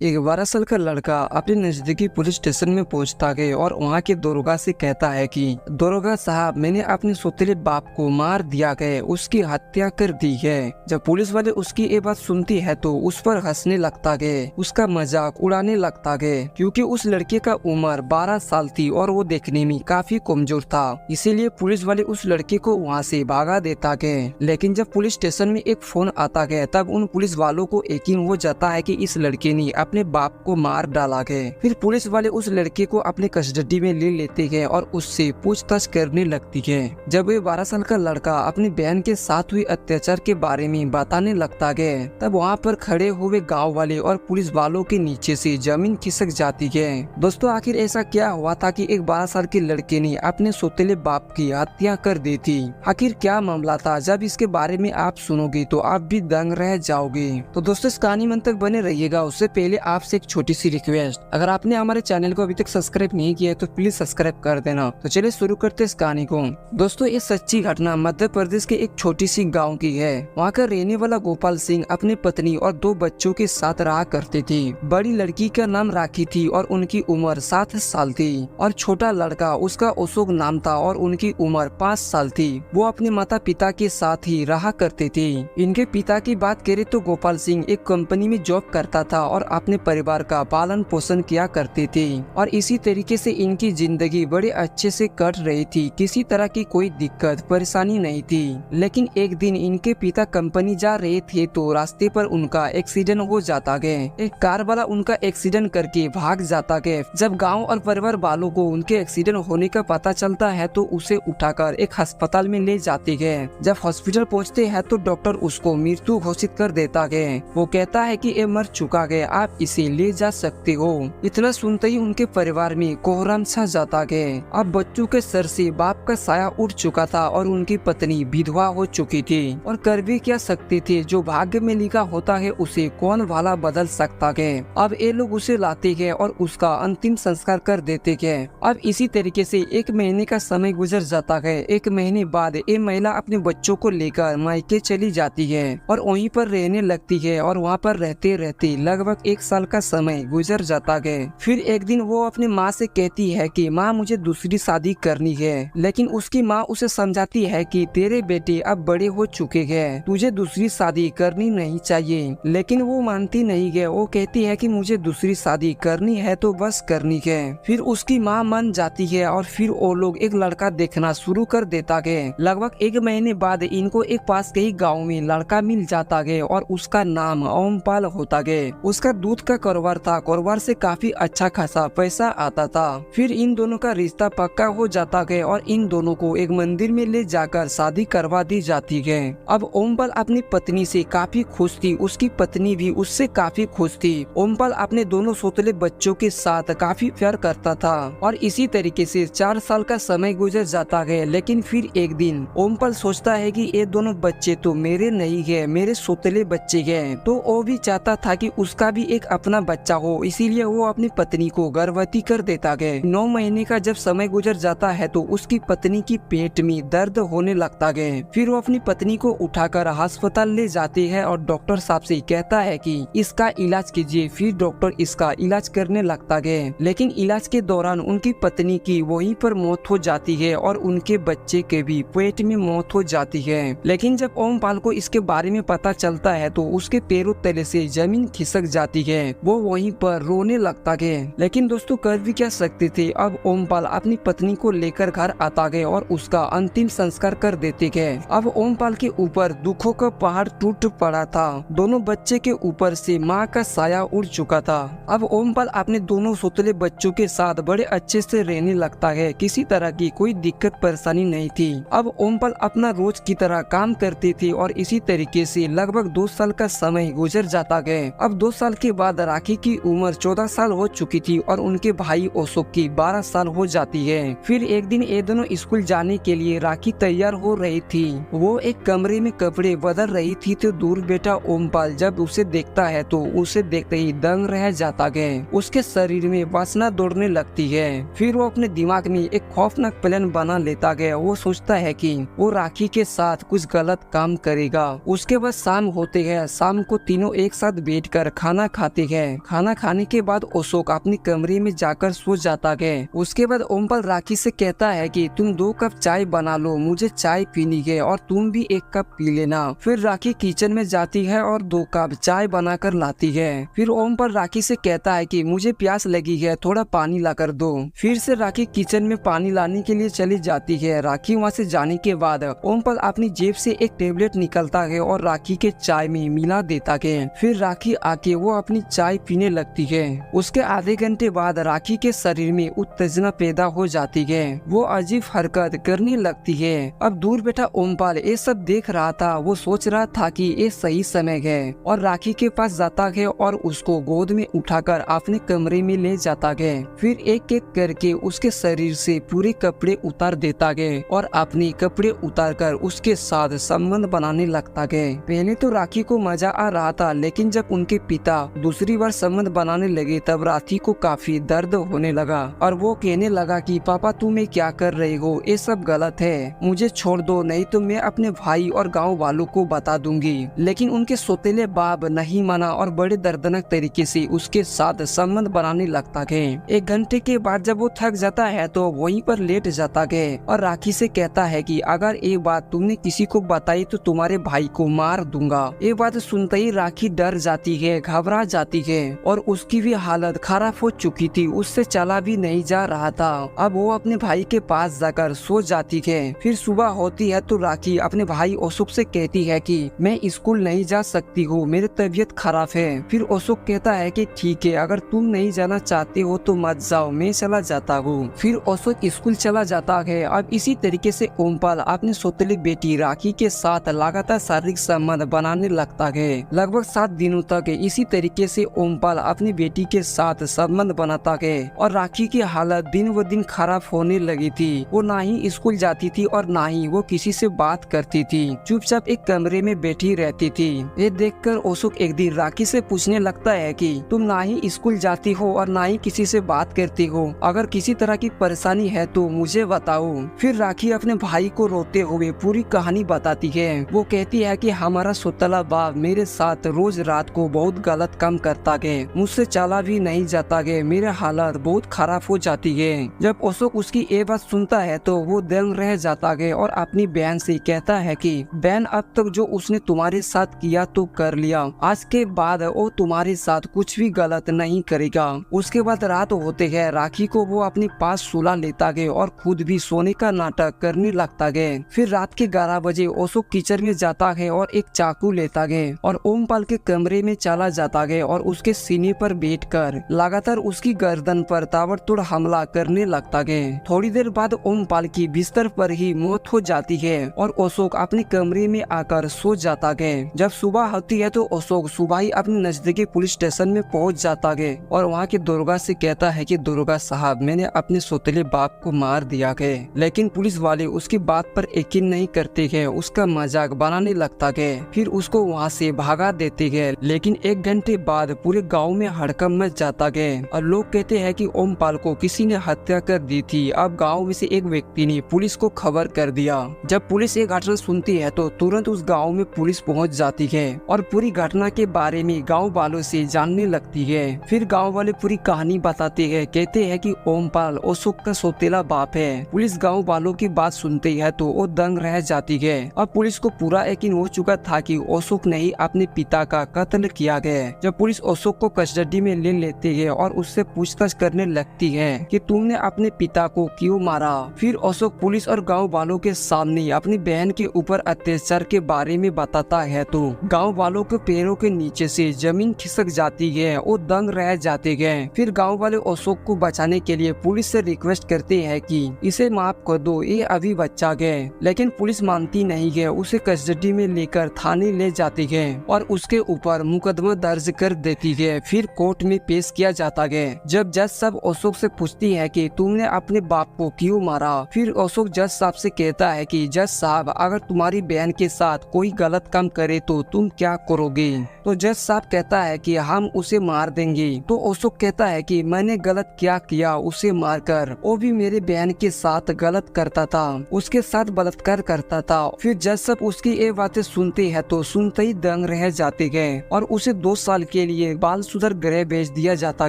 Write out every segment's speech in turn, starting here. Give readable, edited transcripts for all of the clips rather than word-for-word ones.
एक 12 साल का लड़का अपने नजदीकी पुलिस स्टेशन में पहुंचता है और वहां के दरोगा से कहता है कि दरोगा साहब, मैंने अपने सौतेले बाप को मार दिया है, उसकी हत्या कर दी है। जब पुलिस वाले उसकी ये बात सुनती है तो उस पर हंसने लगता है, उसका मजाक उड़ाने लगता है, क्योंकि उस लड़के का उम्र 12 साल थी और वो देखने में काफी कमजोर था। इसीलिए पुलिस वाले उस लड़के को वहाँ से भगा देता है। लेकिन जब पुलिस स्टेशन में एक फोन आता है तब उन पुलिस वालों को यकीन हो जाता है कि इस लड़के ने अपने बाप को मार डाला है। फिर पुलिस वाले उस लड़के को अपने कस्टडी में ले लेते हैं और उससे पूछताछ करने लगती है। जब ये 12 साल का लड़का अपनी बहन के साथ हुए अत्याचार के बारे में बताने लगता है तब वहाँ पर खड़े हुए गाँव वाले और पुलिस वालों के नीचे से जमीन खिसक जाती है। दोस्तों, आखिर ऐसा क्या हुआ था कि एक 12 साल के लड़के ने अपने सौतेले बाप की हत्या कर दी थी? आखिर क्या मामला था? जब इसके बारे में आप सुनोगे तो आप भी दंग रह जाओगे। तो दोस्तों, इस कहानी में तक बने रहिएगा। उससे पहले आपसे एक छोटी सी रिक्वेस्ट, अगर आपने हमारे चैनल को अभी तक सब्सक्राइब नहीं किया है तो प्लीज सब्सक्राइब कर देना। तो चलिए शुरू करते इस कहानी को। दोस्तों, ये सच्ची घटना मध्य प्रदेश के एक छोटी सी गाँव की है। वहाँ का रहने वाला गोपाल सिंह अपनी पत्नी और 2 बच्चों के साथ रहा करते थे। बड़ी लड़की का नाम राखी थी और उनकी उम्र 7 साल थी और छोटा लड़का, उसका अशोक नाम था और उनकी उम्र 5 साल थी। वो अपने माता पिता के साथ ही रहा करते थे। इनके पिता की बात करें तो गोपाल सिंह एक कंपनी में जॉब करता था और अपने परिवार का पालन पोषण किया करते थे और इसी तरीके से इनकी जिंदगी बड़े अच्छे से कट रही थी। किसी तरह की कोई दिक्कत परेशानी नहीं थी। लेकिन एक दिन इनके पिता कंपनी जा रहे थे तो रास्ते पर उनका एक्सीडेंट हो जाता है। एक कार वाला उनका एक्सीडेंट करके भाग जाता है। जब गाँव और परिवार वालों को उनके एक्सीडेंट होने का पता चलता है तो उसे उठाकर एक अस्पताल में ले जाते हैं। जब हॉस्पिटल पहुंचते हैं तो डॉक्टर उसको मृत्यु घोषित कर देता है। वो कहता है कि ये मर चुका है, आप इसे ले जा सकते हो। इतना सुनते ही उनके परिवार में कोहराम छा जाता है। अब बच्चों के सर से बाप का साया उठ चुका था और उनकी पत्नी विधवा हो चुकी थी और कर भी क्या सकते थे। जो भाग्य में लिखा होता है उसे कौन भला बदल सकता है। अब ये लोग उसे लाते हैं और उसका अंतिम संस्कार कर देते हैं। अब इसी तरीके से 1 महीने का समय गुजर जाता है। 1 महीने बाद ये महिला अपने बच्चों को लेकर मायके चली जाती है और वहीं पर रहने लगती है और वहाँ पर रहते रहते लगभग 1 साल का समय गुजर जाता है। फिर एक दिन वो अपनी माँ से कहती है कि माँ, मुझे दूसरी शादी करनी है। लेकिन उसकी माँ उसे समझाती है कि तेरे बेटे अब बड़े हो चुके हैं, तुझे दूसरी शादी करनी नहीं चाहिए। लेकिन वो मानती नहीं है। वो कहती है कि मुझे दूसरी शादी करनी है तो बस करनी है। फिर उसकी माँ मान जाती है और फिर वो लोग एक लड़का देखना शुरू कर देता है। लगभग 1 महीने बाद इनको एक पास के ही गाँव में लड़का मिल जाता है और उसका नाम ओमपाल होता है। उसका दूध का कारोबार था। कारोबार से काफी अच्छा खासा पैसा आता था। फिर इन दोनों का रिश्ता पक्का हो जाता है और इन दोनों को एक मंदिर में ले जाकर शादी करवा दी जाती है। अब ओमपाल अपनी पत्नी से काफी खुश थी, उसकी पत्नी भी उससे काफी खुश थी। ओमपाल अपने दोनों सौतेले बच्चों के साथ काफी प्यार करता था और इसी तरीके से 4 साल का समय गुजर जाता है। लेकिन फिर एक दिन ओमपाल सोचता है कि ये दोनों बच्चे तो मेरे नहीं है, मेरे सौतेले बच्चे हैं। तो वो भी चाहता था कि उसका भी एक अपना बच्चा हो, इसीलिए वो अपनी पत्नी को गर्भवती कर देता है। 9 महीने का जब समय गुजर जाता है तो उसकी पत्नी की पेट में दर्द होने लगता है। फिर वो अपनी पत्नी को उठाकर अस्पताल ले जाते हैं और डॉक्टर साहब से कहता है कि इसका इलाज कीजिए। फिर डॉक्टर इसका इलाज करने लगता है। लेकिन इलाज के दौरान उनकी पत्नी की वहीं पर मौत हो जाती है और उनके बच्चे के भी पेट में मौत हो जाती है। लेकिन जब ओमपाल को इसके बारे में पता चलता है तो उसके पैरों तले से जमीन खिसक जाती है। वो वहीं पर रोने लगता है। लेकिन दोस्तों, कर भी क्या सकते थे। अब ओमपाल अपनी पत्नी को लेकर घर आता है और उसका अंतिम संस्कार कर देते हैं। अब ओमपाल के ऊपर दुखों का पहाड़ टूट पड़ा था। दोनों बच्चे के ऊपर से माँ का साया उड़ चुका था। अब ओमपाल अपने दोनों सौतेले बच्चों के साथ बड़े अच्छे से रहने लगता है। किसी तरह की कोई दिक्कत परेशानी नहीं थी। अब ओमपाल अपना रोज की तरह काम करते थे और इसी तरीके से लगभग 2 साल का समय गुजर जाता है। अब 2 साल के बाद राखी की उम्र 14 साल हो चुकी थी और उनके भाई अशोक की 12 साल हो जाती है। फिर एक दिन ये दोनों स्कूल जाने के लिए राखी तैयार हो रही थी। वो एक कमरे में कपड़े बदल रही थी तो दूर बेटा ओमपाल जब उसे देखता है तो उसे देखते ही दंग रह जाता है। उसके शरीर में वासना दौड़ने लगती है। फिर वो अपने दिमाग में एक खौफनाक प्लान बना लेता है। वो सोचता है कि वो राखी के साथ कुछ गलत काम करेगा। उसके बाद शाम होते हैं। शाम को तीनों एक साथ बैठकर खाना खाते जाती है। खाना खाने के बाद अशोक अपने कमरे में जाकर सो जाता है। उसके बाद ओमपाल राखी से कहता है कि तुम 2 कप चाय बना लो, मुझे चाय पीनी है और तुम भी 1 कप पी लेना। फिर राखी किचन में जाती है और 2 कप चाय बनाकर लाती है। फिर ओमपाल राखी से कहता है कि मुझे प्यास लगी है, थोड़ा पानी लाकर दो। फिर से राखी किचन में पानी लाने के लिए चली जाती है। राखी वहाँ से जाने के बाद ओमपाल अपनी जेब से एक टेबलेट निकलता है और राखी के चाय में मिला देता है। फिर राखी आके वो अपनी चाय पीने लगती है। उसके आधे घंटे बाद राखी के शरीर में उत्तेजना पैदा हो जाती है। वो अजीब हरकत करने लगती है। अब दूर बैठा ओमपाल ये सब देख रहा था। वो सोच रहा था कि ये सही समय है और राखी के पास जाता है और उसको गोद में उठाकर अपने कमरे में ले जाता है। फिर एक एक करके उसके शरीर से पूरे कपड़े उतार देता है और अपने कपड़े उतारकर उसके साथ संबंध बनाने लगता है। पहले तो राखी को मजा आ रहा था, लेकिन जब उनके पिता दूसरी बार संबंध बनाने लगे तब राखी को काफी दर्द होने लगा और वो कहने लगा कि पापा तुम ये क्या कर रहे हो, ये सब गलत है, मुझे छोड़ दो, नहीं तो मैं अपने भाई और गांव वालों को बता दूंगी। लेकिन उनके सौतेले बाप नहीं माना और बड़े दर्दनाक तरीके से उसके साथ संबंध बनाने लगता है। 1 घंटे के बाद जब वो थक जाता है तो वहीं पर लेट जाता है और राखी से कहता है कि अगर ये बात तुमने किसी को बताई तो तुम्हारे भाई को मार दूंगा। ये बात सुनते ही राखी डर जाती है, घबरा जाती है और उसकी भी हालत खराब हो चुकी थी, उससे चला भी नहीं जा रहा था। अब वो अपने भाई के पास जाकर सो जाती है। फिर सुबह होती है तो राखी अपने भाई अशोक से कहती है कि मैं स्कूल नहीं जा सकती हूँ, मेरी तबीयत खराब है। फिर अशोक कहता है कि ठीक है, अगर तुम नहीं जाना चाहते हो तो मत जाओ, मैं चला जाता हूँ। फिर अशोक स्कूल चला जाता है। अब इसी तरीके से ओमपाल अपनी सौतेली बेटी राखी के साथ लगातार शारीरिक संबंध बनाने लगता है। लगभग 7 दिनों तक इसी तरीके से ओमपाल अपनी बेटी के साथ संबंध बनाता है और राखी की हालत दिन व दिन खराब होने लगी थी। वो ना ही स्कूल जाती थी और ना ही वो किसी से बात करती थी, चुपचाप एक कमरे में बैठी रहती थी। ये देखकर अशोक एक दिन राखी से पूछने लगता है कि तुम ना ही स्कूल जाती हो और ना ही किसी से बात करती हो, अगर किसी तरह की परेशानी है तो मुझे बताओ। फिर राखी अपने भाई को रोते हुए पूरी कहानी बताती है। वो कहती है कि हमारा सौतेला बाप मेरे साथ रोज रात को बहुत गलत काम करता है, मुझसे चला भी नहीं जाता है, मेरे हालत बहुत खराब हो जाती है। जब अशोक उसकी ये बात सुनता है तो वो दंग रह जाता है और अपनी बहन से कहता है कि बहन अब तक जो उसने तुम्हारे साथ किया तो कर लिया, आज के बाद वो तुम्हारे साथ कुछ भी गलत नहीं करेगा। उसके बाद रात होते है, राखी को वो अपने पास सुला लेता है और खुद भी सोने का नाटक करने लगता है। फिर रात के 11 बजे अशोक किचन में जाता है और एक चाकू लेता है और ओमपाल के कमरे में चला जाता है और उसके सीने पर बैठकर लगातार उसकी गर्दन पर ताबड़तोड़ हमला करने लगता है। थोड़ी देर बाद ओमपाल की बिस्तर पर ही मौत हो जाती है और अशोक अपने कमरे में आकर सो जाता है। जब सुबह होती है तो अशोक सुबह ही अपने नजदीकी पुलिस स्टेशन में पहुंच जाता है और वहाँ के दरोगा से कहता है कि दरोगा साहब, मैंने अपने सौतेले बाप को मार दिया है। लेकिन पुलिस वाले उसकी बात पर यकीन नहीं करते हैं, उसका मजाक बनाने लगता है। फिर उसको वहाँ से भगा देते हैं। लेकिन 1 घंटे बाद पूरे गाँव में हड़कंप मच जाता है और लोग कहते हैं कि ओमपाल को किसी ने हत्या कर दी थी। अब गाँव में से एक व्यक्ति ने पुलिस को खबर कर दिया। जब पुलिस ये घटना सुनती है तो तुरंत उस गाँव में पुलिस पहुँच जाती है और पूरी घटना के बारे में गाँव वालों से जानने लगती है। फिर गाँव वाले पूरी कहानी बताते हैं, कहते हैं कि ओमपाल अशोक का सौतेला बाप है। पुलिस गाँव वालों की बात सुनते है तो वो दंग रह जाती है। अब पुलिस को पूरा यकीन हो चुका था कि अशोक ने ही अपने पिता का कत्ल किया गया। जब पुलिस अशोक को कस्टडी में ले लेती है और उससे पूछताछ करने लगती है कि तुमने अपने पिता को क्यों मारा। फिर अशोक पुलिस और गाँव वालों के सामने अपनी बहन के ऊपर अत्याचार के बारे में बताता है तो गाँव वालों के पैरों के नीचे से जमीन खिसक जाती है, वो दंग रह जाते हैं। फिर गाँव वाले अशोक को बचाने के लिए पुलिस से रिक्वेस्ट करते हैं कि इसे माफ कर दो, ये अभी बच्चा है। लेकिन पुलिस मानती नहीं है, उसे कस्टडी में लेकर थाने ले जाती है और उसके ऊपर मुकदमा दर्ज कर देती है। फिर कोर्ट में पेश किया जाता है। जब जज साहब अशोक से पूछती है कि तुमने अपने बाप को क्यों मारा। फिर अशोक जज साहब से कहता है कि जज साहब, अगर तुम्हारी बहन के साथ कोई गलत काम करे तो तुम क्या करोगे। तो जज साहब कहता है कि हम उसे मार देंगे। तो अशोक कहता है कि मैंने गलत क्या किया उसे मारकर, वो भी मेरे बहन के साथ गलत करता था, उसके साथ बलात्कार करता था। फिर जज साहब उसकी ये बातें सुनते हैं तो सुनते ही दंग रह जाते हैं और उसे 2 साल के लिए बाल सुधर गृह भेज दिया जाता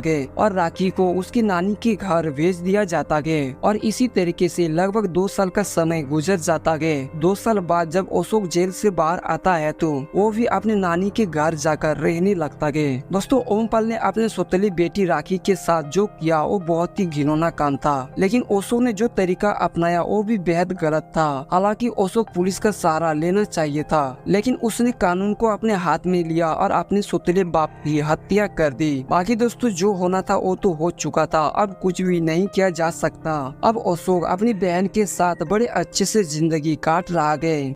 गया और राखी को उसकी नानी के घर भेज दिया जाता गया और इसी तरीके से लगभग 2 साल का समय गुजर जाता गया। 2 साल बाद जब अशोक जेल से बाहर आता है तो वो भी अपने नानी के घर जाकर रहने लगता गया। दोस्तों, ओमपाल ने अपने सौतेली बेटी राखी के साथ जो किया वो बहुत ही घिनौना काम था, लेकिन अशोक ने जो तरीका अपनाया वो भी बेहद गलत था। हालांकि अशोक पुलिस का सहारा लेना चाहिए था, लेकिन उसने कानून को अपने हाथ में लिया और अपने सौतेले बाप की हत्या कर दी। बाकी दोस्तों, जो होना था वो तो हो चुका था, अब कुछ भी नहीं किया जा सकता। अब अशोक अपनी बहन के साथ बड़े अच्छे से जिंदगी काट रहा है।